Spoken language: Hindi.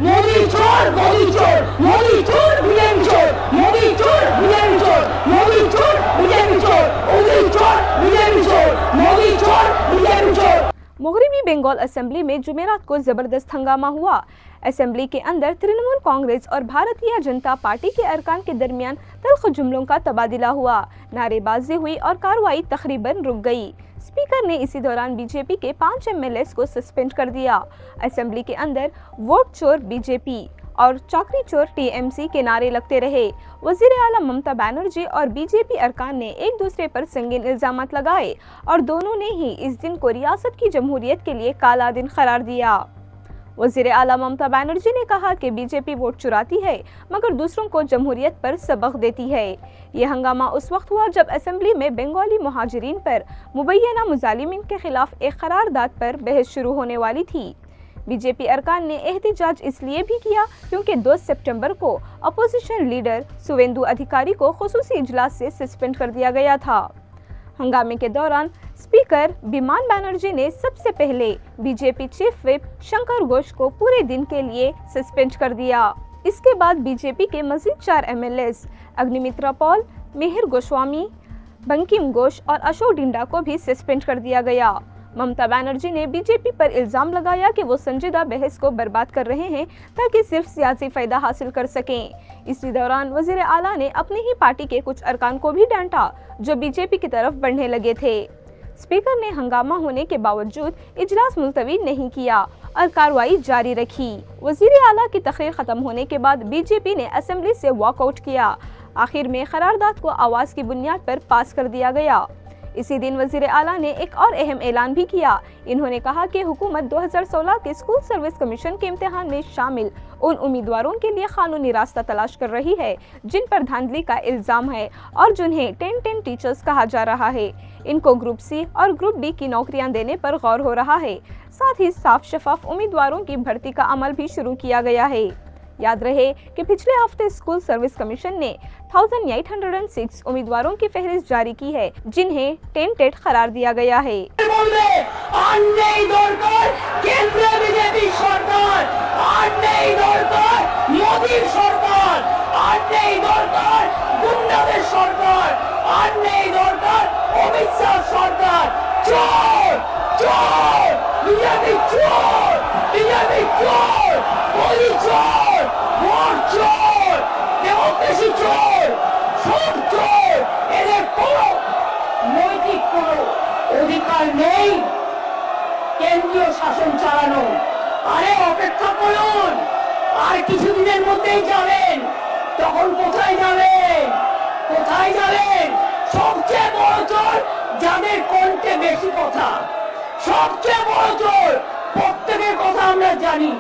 मोदी चोर, मोदी चोर, मोदी चोर, बीजेपी चोर, मोदी चोर, बीजेपी चोर, मोदी चोर, बीजेपी चोर, मोदी चोर, बीजेपी चोर, मोदी चोर, बीजेपी चोर। मगरबी बंगाल असेंबली में जुमेरात को जबरदस्त हंगामा हुआ। असेंबली के अंदर तृणमूल कांग्रेस और भारतीय जनता पार्टी के अरकान के दरमियान तल्ख जुमलों का तबादला हुआ, नारेबाजी हुई और कार्रवाई तकरीबन रुक गई। स्पीकर ने इसी दौरान बीजेपी के 5 एमएलएस को सस्पेंड कर दिया। असेंबली के अंदर वोट चोर बीजेपी और चाकरी चोर टीएमसी के नारे लगते रहे। वजीर आला ममता बनर्जी और बीजेपी अरकान ने एक दूसरे पर संगीन इल्जामात लगाए और दोनों ने ही इस दिन को रियासत की जमहूरियत के लिए काला दिन करार दिया। वजीर आला ममता बनर्जी ने कहा कि बीजेपी वोट चुराती है मगर दूसरों को जमहूरियत पर सबक देती है। ये हंगामा उस वक्त हुआ जब असेंबली में बंगाली मुहाजिरीन पर मुबैना मुजालिमीन के खिलाफ एक करारदाद पर बहस शुरू होने वाली थी। बीजेपी अरकान ने एहतिजाज इसलिए भी किया क्योंकि 2 सितंबर को अपोजिशन लीडर सुवेंदु अधिकारी को खुसूसी इजलास से सस्पेंड कर दिया गया था। हंगामे के दौरान स्पीकर बिमान बनर्जी ने सबसे पहले BJP chief whip Shankar Ghosh को पूरे दिन के लिए सस्पेंड कर दिया। इसके बाद बीजेपी के मजीद 4 एमएलएस अग्निमित्रा पॉल, मिहिर गोस्वामी, बंकिम घोष और अशोक डिंडा को भी सस्पेंड कर दिया गया। ममता बनर्जी ने बीजेपी पर इल्जाम लगाया कि वो संजीदा बहस को बर्बाद कर रहे हैं ताकि सिर्फ सियासी फायदा हासिल कर सकें। इसी दौरान वजीर आला ने अपनी ही पार्टी के कुछ अरकान को भी डांटा जो बीजेपी की तरफ बढ़ने लगे थे। स्पीकर ने हंगामा होने के बावजूद इजलास मुलतवी नहीं किया और कार्रवाई जारी रखी। वजीर आला की तकरीर खत्म होने के बाद बीजेपी ने असेंबली से वॉकआउट किया। आखिर में करारदाद को आवाज की बुनियाद पर पास कर दिया गया। इसी दिन वजीर आला ने एक और अहम ऐलान भी किया। इन्होंने कहा कि हुकूमत 2016 के स्कूल सर्विस कमीशन के इम्तिहान में शामिल उन उम्मीदवारों के लिए कानूनी रास्ता तलाश कर रही है जिन पर धांधली का इल्जाम है और जिन्हें 10-10 टीचर्स कहा जा रहा है। इनको ग्रुप सी और ग्रुप डी की नौकरियां देने पर गौर हो रहा है। साथ ही साफ शफाफ उम्मीदवारों की भर्ती का अमल भी शुरू किया गया है। याद रहे कि पिछले हफ्ते स्कूल सर्विस कमीशन ने 1806 उम्मीदवारों की फहरिस्त जारी की है जिन्हें टेंटेड करार दिया गया है। অধিকার নেই কেন্দ্রীয় শাসন চালানো। আরে অপেক্ষা করুন, আর কিছুদিনের মধ্যেই যাবেন। তখন কোথায় যাবেন? কোথায় যাবেন? সবচেয়ে বড় চোর যাদের কণ্ঠে বেশি কথা, সবচেয়ে বড় চোর প্রত্যেকের কথা আমরা জানি।